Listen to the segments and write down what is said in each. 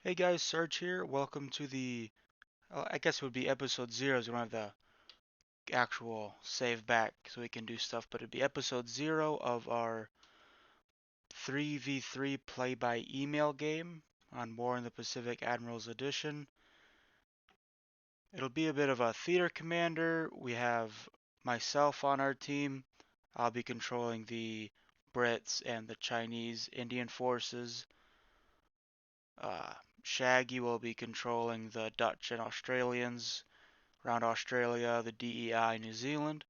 Hey guys, Sarge here. Welcome to the, I guess it would be episode 0, so we don't have the actual save back so we can do stuff, but it'd be episode 0 of our 3v3 play-by-email game on War in the Pacific Admirals Edition. It'll be a bit of a theater commander. We have myself on our team. I'll be controlling the Brits and the Chinese Indian forces. Shaggy will be controlling the Dutch and Australians around Australia, the DEI, New Zealand,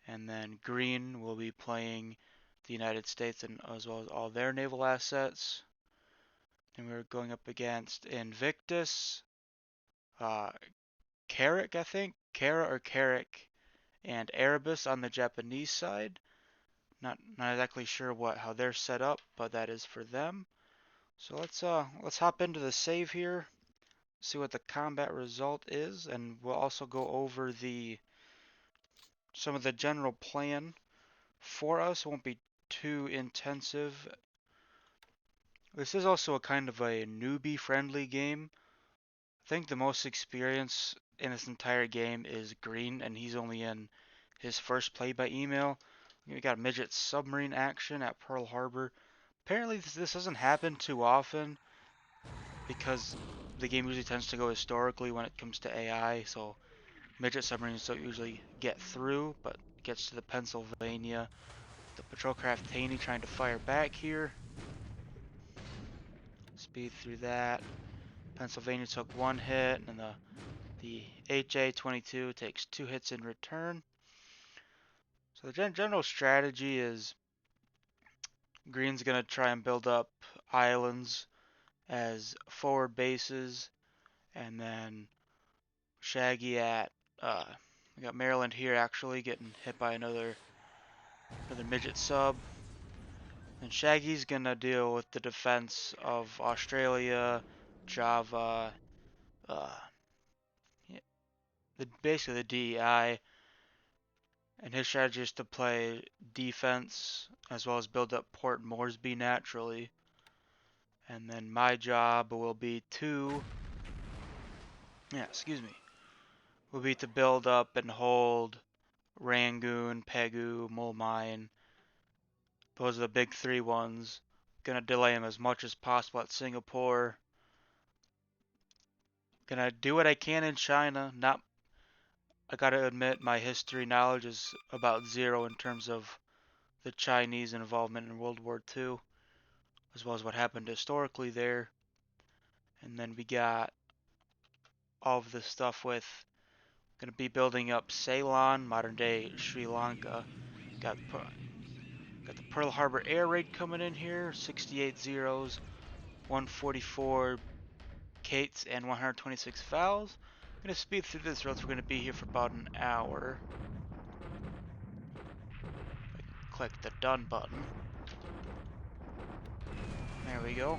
and then Green will be playing the United States and as well as all their naval assets. And we're going up against Invictus, uh, Carrick, I think, Kara or Carrick, and Erebus on the Japanese side. Not exactly sure how they're set up, but that is for them. So let's hop into the save here, see what the combat result is, and we'll also go over some of the general plan for us. It won't be too intensive. This is also a kind of a newbie friendly game. I think the most experience in this entire game is Green, and he's only in his first play by email. We got midget submarine action at Pearl Harbor. Apparently this doesn't happen too often because the game usually tends to go historically when it comes to AI, so midget submarines don't usually get through, but it gets to the Pennsylvania. The patrol craft Taney trying to fire back here. Speed through that. Pennsylvania took 1 hit, and the HA-22 takes 2 hits in return. So the general strategy is Green's going to try and build up islands as forward bases, and then Shaggy at we got Maryland here actually getting hit by another midget sub. And Shaggy's gonna deal with the defense of Australia, Java, uh, basically the DEI, and his strategy is to play defense as well as build up Port Moresby naturally. And then my job will be to, build up and hold Rangoon, Pegu, Mulmine. Those are the big 3 ones. Gonna delay him as much as possible at Singapore. Gonna do what I can in China. I gotta admit, my history knowledge is about 0 in terms of the Chinese involvement in World War II, as well as what happened historically there. And then we got all of this stuff with gonna be building up Ceylon, modern day Sri Lanka. Got the Pearl Harbor air raid coming in here, 68 Zeros, 144 Kates, and 126 Vals. I'm gonna speed through this, or else we're gonna be here for about an hour. Click the done button. There we go.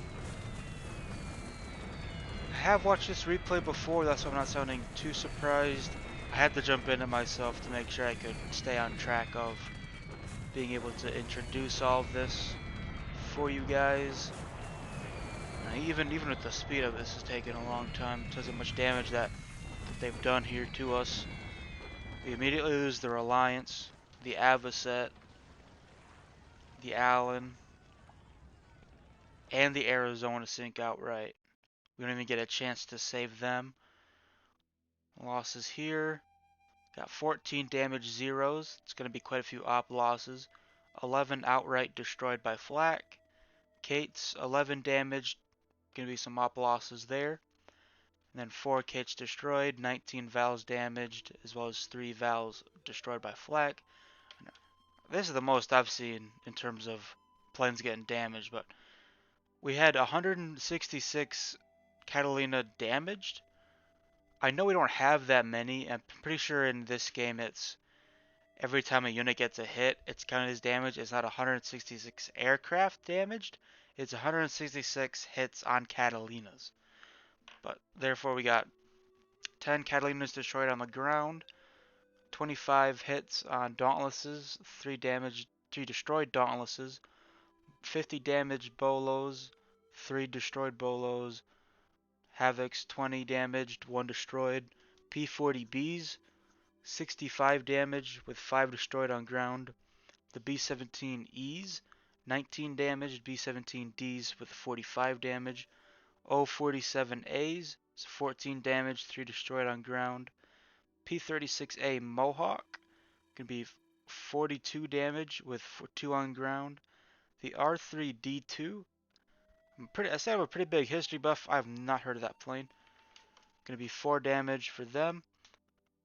I have watched this replay before, that's why I'm not sounding too surprised. I had to jump in it myself to make sure I could stay on track of being able to introduce all of this for you guys. Even with the speed of this, has taken a long time because of much damage that they've done here to us. We immediately lose the Reliance, the Avocet, the Allen, and the Arizona sink outright. We don't even get a chance to save them. Losses here. Got 14 damage Zeros. It's going to be quite a few op losses. 11 outright destroyed by flak. Kates, 11 damage. Going to be some op losses there. And then 4 Kates destroyed, 19 Vals damaged, as well as 3 Vals destroyed by flak. This is the most I've seen in terms of planes getting damaged, but we had 166 Catalina damaged. I know we don't have that many. I'm pretty sure in this game it's every time a unit gets a hit, it's counted as damage. It's not 166 aircraft damaged. It's 166 hits on Catalinas. But therefore we got 10 Catalinas destroyed on the ground, 25 hits on Dauntlesses, 3 destroyed Dauntlesses, 50 damaged Bolos, 3 destroyed Bolos, Havoc's 20 damaged, 1 destroyed. P-40Bs, 65 damage with 5 destroyed on ground. The B-17Es, 19 damaged, B-17Ds with 45 damage. O-47As, 14 damage, 3 destroyed on ground. P-36A Mohawk, can be 42 damage with 2 on ground. The R-3D2, I say I have a pretty big history buff. I have not heard of that plane. Gonna be 4 damage for them.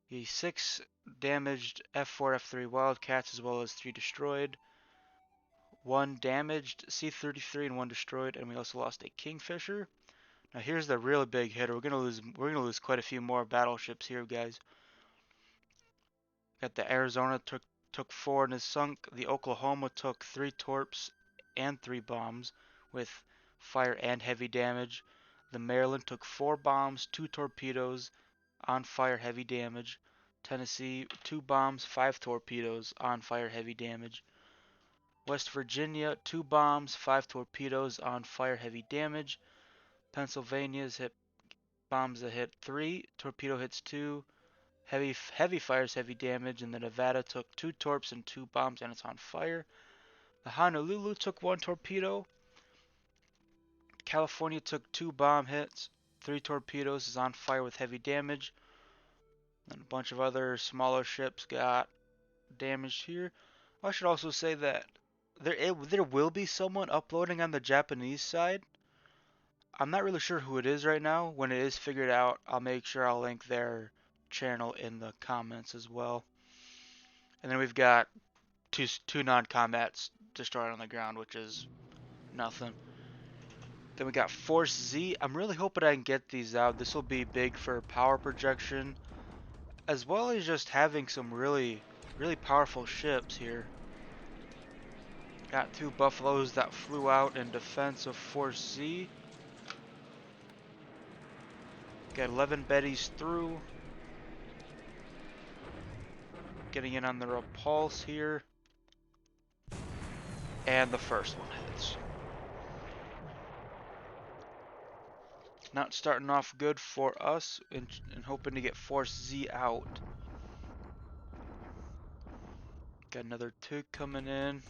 The 6 damaged F4, F3 Wildcats, as well as 3 destroyed. 1 damaged C-33 and 1 destroyed, and we also lost a Kingfisher. Now here's the really big hitter. We're gonna lose quite a few more battleships here, guys. Got the Arizona took 4 and is sunk. The Oklahoma took 3 torps and 3 bombs with fire and heavy damage. The Maryland took 4 bombs, 2 torpedoes, on fire heavy damage. Tennessee 2 bombs, 5 torpedoes, on fire heavy damage. West Virginia 2 bombs, 5 torpedoes, on fire heavy damage. Pennsylvania's hit bombs that hit 3, torpedo hits 2. Heavy fires heavy damage, and the Nevada took 2 torps and 2 bombs, and it's on fire. The Honolulu took 1 torpedo. California took 2 bomb hits, 3 torpedoes, is on fire with heavy damage. And a bunch of other smaller ships got damaged here. I should also say that there will be someone uploading on the Japanese side. I'm not really sure who it is right now. When it is figured out, I'll make sure I'll link their channel in the comments as well. And then we've got two non-combats destroyed on the ground, which is nothing. Then we got Force Z. I'm really hoping I can get these out. This will be big for power projection, as well as just having some really powerful ships here. Got 2 Buffaloes that flew out in defense of Force Z. Got 11 Bettys through. Getting in on the repulse here. And the first one hits. Not starting off good for us, and hoping to get Force Z out. Got another 2 coming in.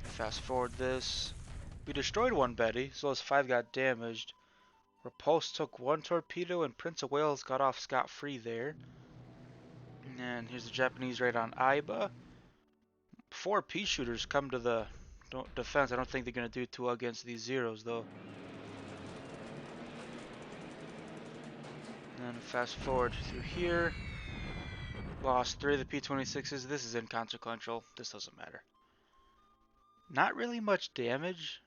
Fast forward this. We destroyed 1 Betty, so as 5 got damaged. Repulse took 1 torpedo, and Prince of Wales got off scot-free there. And here's the Japanese raid on Iba. 4 pea shooters come to the defense. I don't think they're going to do too well against these zeros, though. And fast forward through here. Lost 3 of the P-26s. This is inconsequential. This doesn't matter. Not really much damage.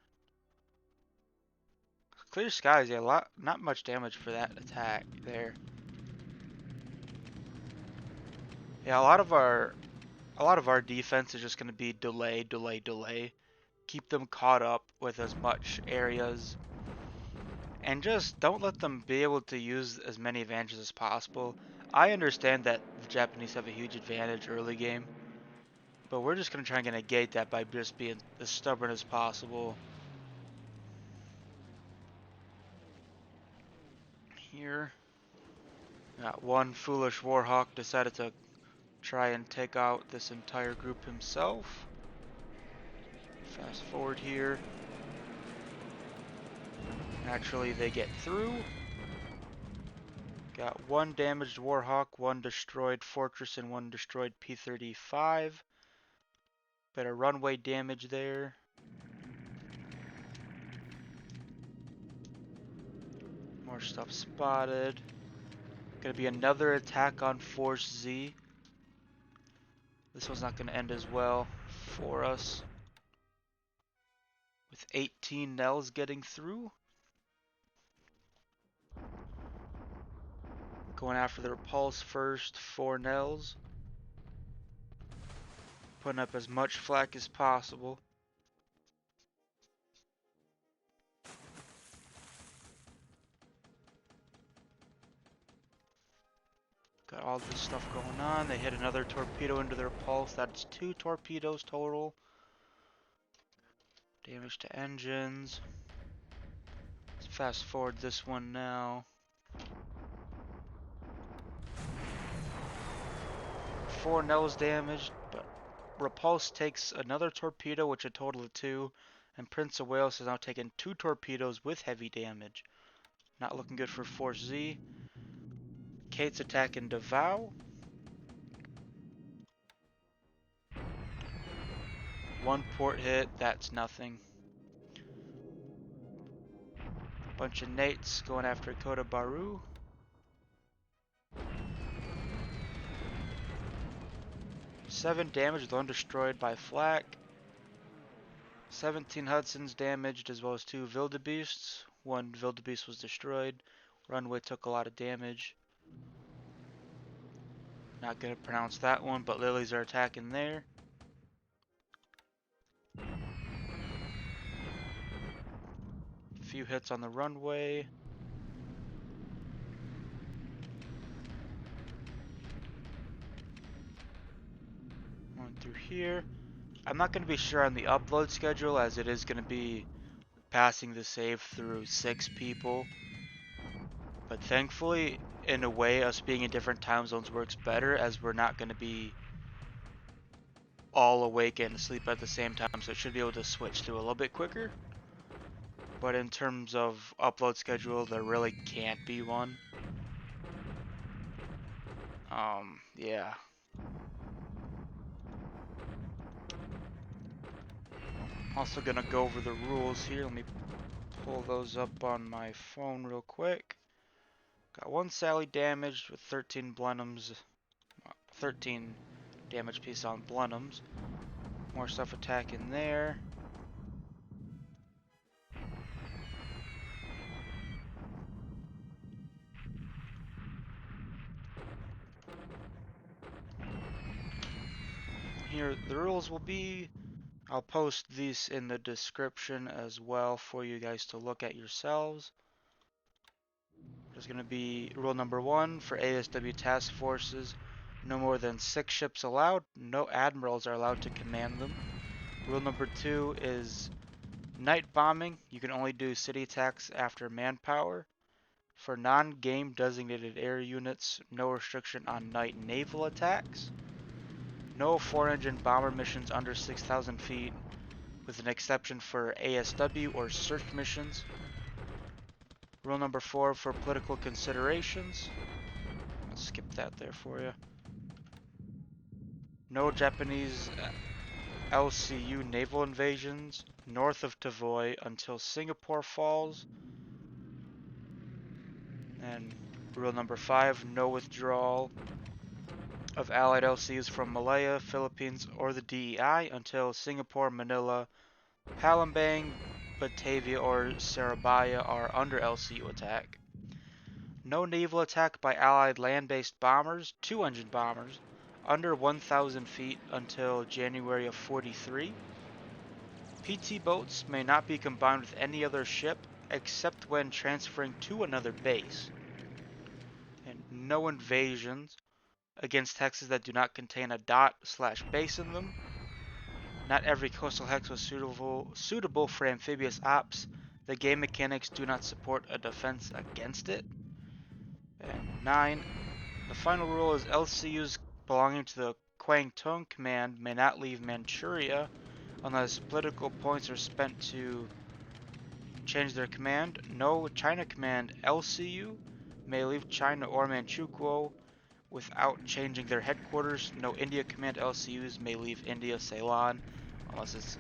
Clear skies, yeah, not much damage for that attack there. Yeah, a lot of our defense is just going to be delay. Keep them caught up with as much areas, and just don't let them be able to use as many advantages as possible. I understand that the Japanese have a huge advantage early game, but we're just going to try and negate that by just being as stubborn as possible. Here, got 1 foolish Warhawk decided to try and take out this entire group himself. Fast forward here. Actually, they get through. Got 1 damaged Warhawk, 1 destroyed Fortress, and 1 destroyed P-35. Better runway damage there. More stuff spotted. Gonna be another attack on Force Z. This one's not gonna end as well for us. With 18 Nels getting through. Going after the repulse first, 4 Nels. Putting up as much flak as possible. Got all this stuff going on. They hit another torpedo into the repulse. That's 2 torpedoes total. Damage to engines. Fast forward this one now. 4 nels damaged, but Repulse takes another torpedo, which a total of 2, and Prince of Wales has now taken 2 torpedoes with heavy damage. Not looking good for Force Z. Kate's attacking Davao. 1 port hit, that's nothing. Bunch of Nates going after Kota Baru. 7 damage with 1 destroyed by flak. 17 Hudsons damaged as well as 2 Wildebeests. 1 Wildebeest was destroyed. Runway took a lot of damage. Not gonna pronounce that one, but Lilies are attacking there. Few hits on the runway. Going through here. I'm not going to be sure on the upload schedule, as it is going to be passing the save through 6 people. But thankfully, in a way, us being in different time zones works better, as we're not going to be all awake and asleep at the same time, so it should be able to switch through a little bit quicker. But in terms of upload schedule, there really can't be one. Yeah. Also gonna go over the rules here. Let me pull those up on my phone real quick. Got 1 Sally damaged with 13 Blenheims, 13 damage piece on Blenheims. More stuff attacking there. Here the rules will be. I'll post these in the description as well for you guys to look at yourselves. There's going to be rule number 1 for ASW task forces. No more than 6 ships allowed. No admirals are allowed to command them. Rule number 2 is night bombing. You can only do city attacks after manpower. For non-game designated air units, no restriction on night naval attacks. No 4-engine bomber missions under 6,000 feet, with an exception for ASW or search missions. Rule number 4 for political considerations. I'll skip that there for you. No Japanese LCU naval invasions north of Tavoy until Singapore falls. And rule number 5, no withdrawal of Allied LCUs from Malaya, Philippines, or the DEI until Singapore, Manila, Palembang, Batavia, or Soerabaja are under LCU attack. No naval attack by Allied land-based bombers, 2-engine bombers, under 1,000 feet until January of 43. PT boats may not be combined with any other ship except when transferring to another base. And no invasions against hexes that do not contain a dot/base in them. Not every coastal hex was suitable for amphibious ops. The game mechanics do not support a defense against it. And 9. The final rule is LCUs belonging to the Kwangtung Command may not leave Manchuria unless political points are spent to change their command. No China Command LCU may leave China or Manchukuo without changing their headquarters. No India Command LCUs may leave India Ceylon unless its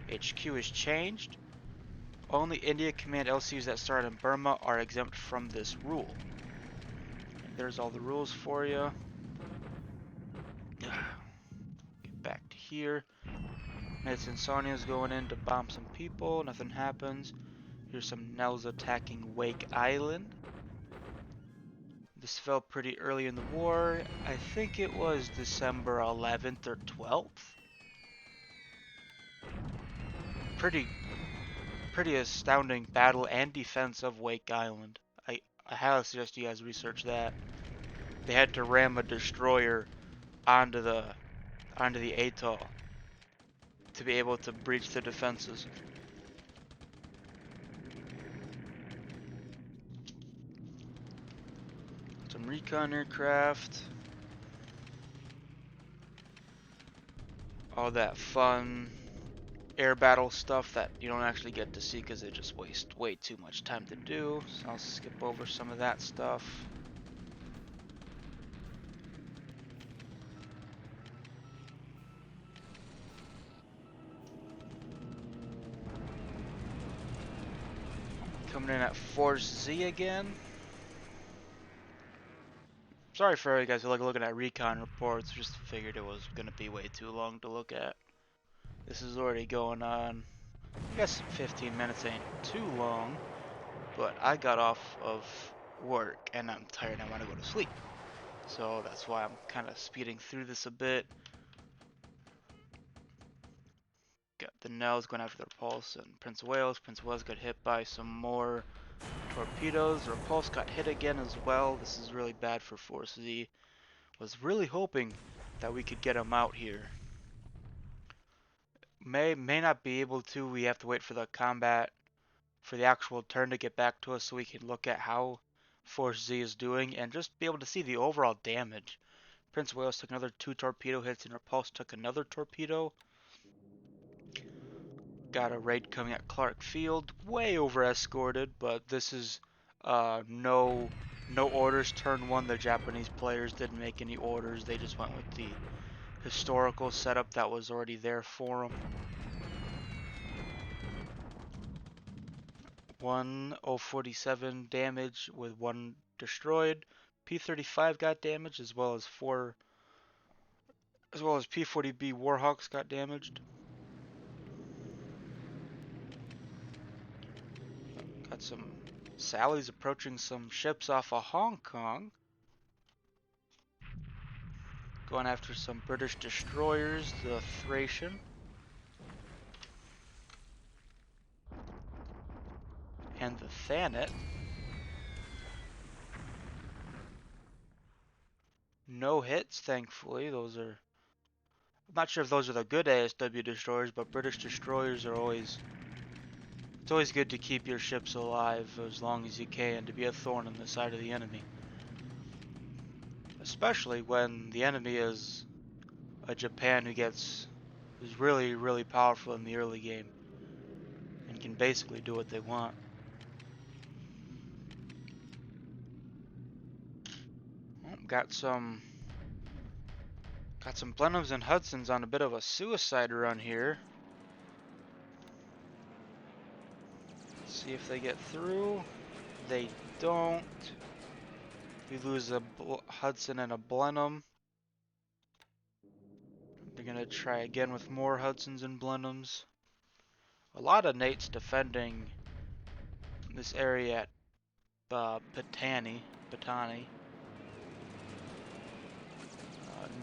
HQ is changed. Only India Command LCUs that start in Burma are exempt from this rule. And there's all the rules for you. Get back to here. Nets and Sonia's going in to bomb some people. Nothing happens. Here's some Nels attacking Wake Island. This fell pretty early in the war. I think it was December 11th or 12th. Pretty astounding battle and defense of Wake Island. I highly suggest you guys research that. They had to ram a destroyer onto the atoll to be able to breach the defenses. some recon aircraft. All that fun air battle stuff that you don't actually get to see because they just waste way too much time to do. So I'll skip over some of that stuff. Coming in at Force Z again. Sorry for you guys who like looking at recon reports, just figured it was going to be way too long to look at. This is already going on, I guess 15 minutes ain't too long, but I got off of work and I'm tired and I want to go to sleep. So that's why I'm kind of speeding through this a bit. Got the Nels going after the Repulse and Prince of Wales. Prince of Wales got hit by some more torpedoes. The Repulse got hit again as well. This is really bad for Force Z. Was really hoping that we could get him out here. May not be able to. We have to wait for the combat, for the actual turn to get back to us so we can look at how Force Z is doing and just be able to see the overall damage. Prince of Wales took another 2 torpedo hits and Repulse took another torpedo. Got a raid coming at Clark Field, way over escorted, but this is no orders turn 1. The Japanese players didn't make any orders. They just went with the historical setup that was already there for them. 1047 damage with 1 destroyed. P-35 got damaged as well as P-40B Warhawks got damaged. Got some Sallies approaching some ships off of Hong Kong. Going after some British destroyers, the Thracian. And the Thanet. No hits, thankfully. Those are... I'm not sure if those are the good ASW destroyers, but British destroyers are always... It's always good to keep your ships alive as long as you can, to be a thorn in the side of the enemy. Especially when the enemy is a Japan who's really, really powerful in the early game and can basically do what they want. Oh, got some Blenheims and Hudsons on a bit of a suicide run here. Let's see if they get through. They don't. We lose a Hudson and a Blenheim. They're gonna try again with more Hudsons and Blenheims. A lot of Nates defending this area at Batani.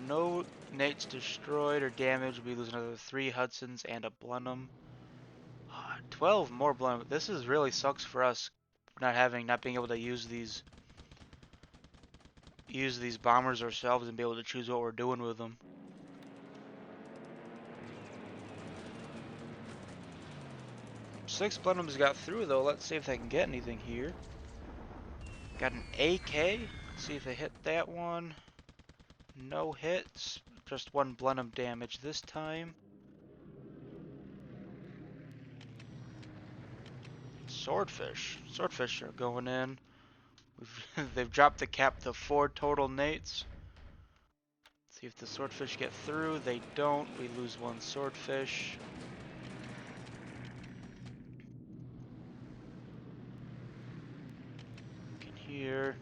No Nates destroyed or damaged. We lose another 3 Hudsons and a Blenheim. 12 more Blenheim. This is really sucks for us, not being able to use these bombers ourselves and be able to choose what we're doing with them. Six Blenheims got through though. Let's see if they can get anything here. Got an AK. Let's see if they hit that one. No hits. Just 1 Blenheim damage this time. Swordfish. Swordfish are going in. They've dropped the cap to 4 total Nates. See if the Swordfish get through. They don't. We lose 1 Swordfish. Look in here.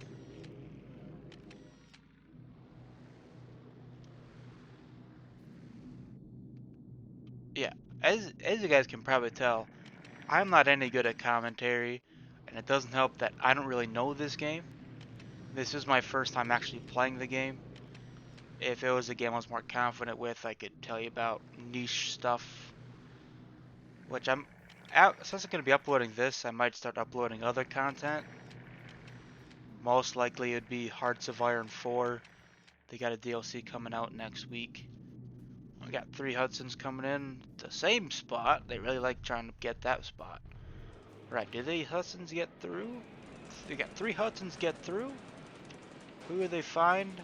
Yeah, as you guys can probably tell, I'm not any good at commentary, and it doesn't help that I don't really know this game. This is my first time actually playing the game. If it was a game I was more confident with, I could tell you about niche stuff. Which since I'm going to be uploading this, I might start uploading other content. Most likely it'd be Hearts of Iron 4. They got a DLC coming out next week. We got 3 Hudsons coming in the same spot. They really like trying to get that spot. Right, did the Hudsons get through? We got 3 Hudsons get through. Who would they find?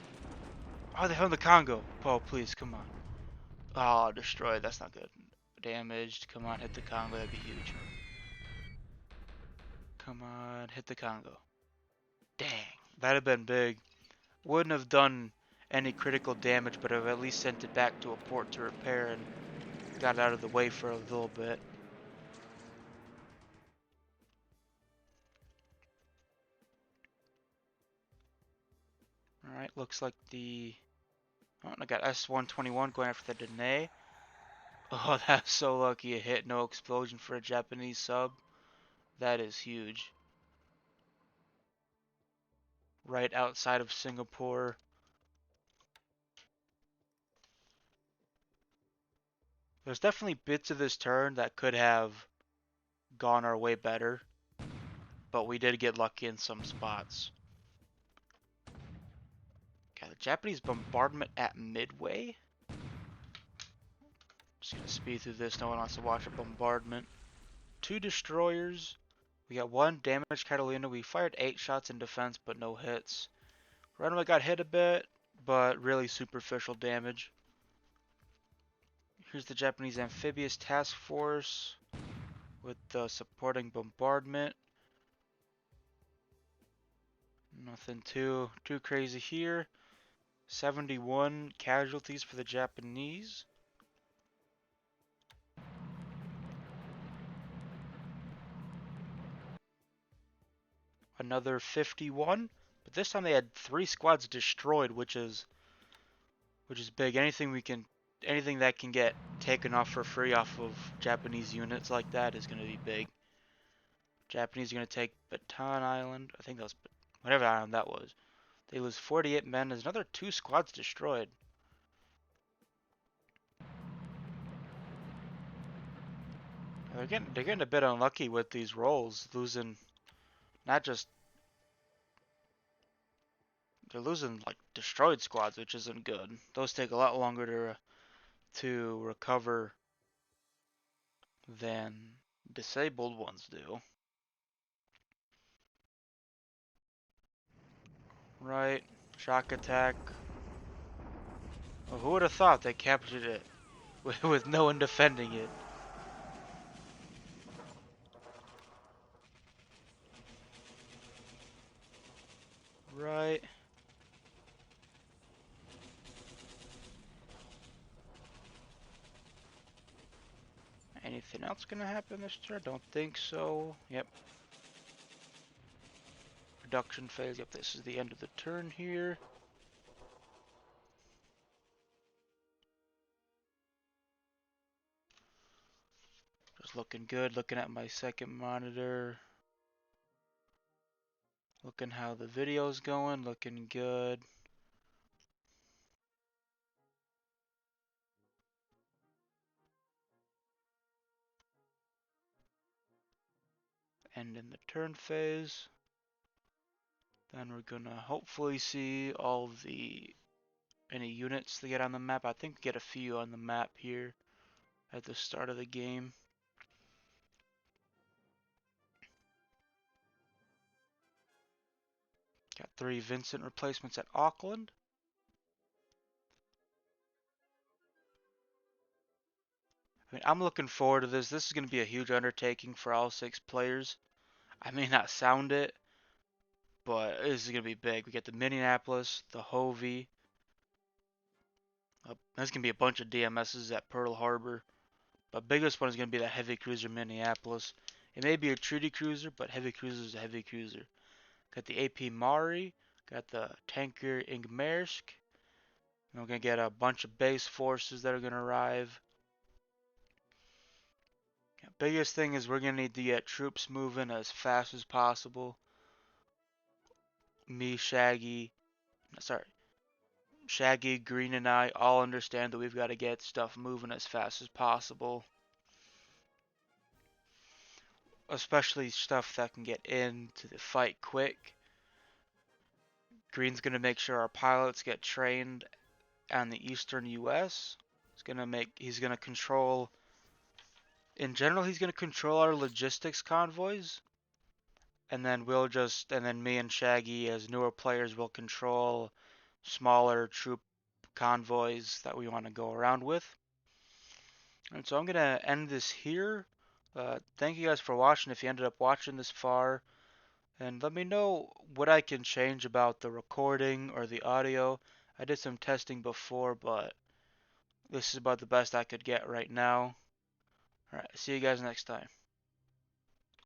Oh, they found the Congo. Oh, please, come on. Oh, destroyed. That's not good. Damaged. Come on, hit the Congo. That'd be huge. Come on, hit the Congo. Dang, that'd have been big. Wouldn't have done any critical damage, but have at least sent it back to a port to repair and got out of the way for a little bit. Alright, looks like the... Oh, I got S-121 going after the Dene. Oh, that's so lucky. A hit, no explosion for a Japanese sub. That is huge. Right outside of Singapore. There's definitely bits of this turn that could have gone our way better, but we did get lucky in some spots. Okay, the Japanese bombardment at Midway. Just gonna speed through this. No one wants to watch a bombardment. 2 destroyers. We got 1 damaged Catalina. We fired 8 shots in defense, but no hits. Runway got hit a bit, but really superficial damage. Here's the Japanese amphibious task force with the supporting bombardment. Nothing too crazy here. 71 casualties for the Japanese. Another 51, but this time they had 3 squads destroyed, which is big. Anything that can get taken off for free off of Japanese units like that is going to be big. Japanese are going to take Bataan Island. I think that was whatever island that was. They lose 48 men. There's another 2 squads destroyed. They're getting a bit unlucky with these rolls, losing not just they're losing like destroyed squads, which isn't good. Those take a lot longer to recover than disabled ones do. Right, shock attack. Well, who would have thought they captured it with no one defending it? Right. Anything else gonna happen this turn? Don't think so. Yep. Production phase. Yep, this is the end of the turn here. Just looking good. Looking at my second monitor. Looking how the video's going. Looking good. End in the turn phase. Then we're gonna hopefully see all any units to get on the map. I think get a few on the map here at the start of the game. Got 3 Vincent replacements at Auckland. I mean, I'm looking forward to this. This is going to be a huge undertaking for all 6 players. I may not sound it, but this is going to be big. We got the Minneapolis, the Hovey. There's going to be a bunch of DMSs at Pearl Harbor. But biggest one is going to be the heavy cruiser Minneapolis. It may be a treaty cruiser, but heavy cruiser is a heavy cruiser. Got the AP Mari. Got the tanker Ingmersk. And we're going to get a bunch of base forces that are going to arrive. Biggest thing is we're going to need to get troops moving as fast as possible. Shaggy, Green, and I all understand that we've got to get stuff moving as fast as possible. Especially stuff that can get into the fight quick. Green's going to make sure our pilots get trained on the eastern US. He's going to control, in general, he's going to control our logistics convoys. and then me and Shaggy as newer players will control smaller troop convoys that we want to go around with. And so I'm gonna end this here. Thank you guys for watching if you ended up watching this far. And let me know what I can change about the recording or the audio. I did some testing before, but this is about the best I could get right now. Alright, see you guys next time.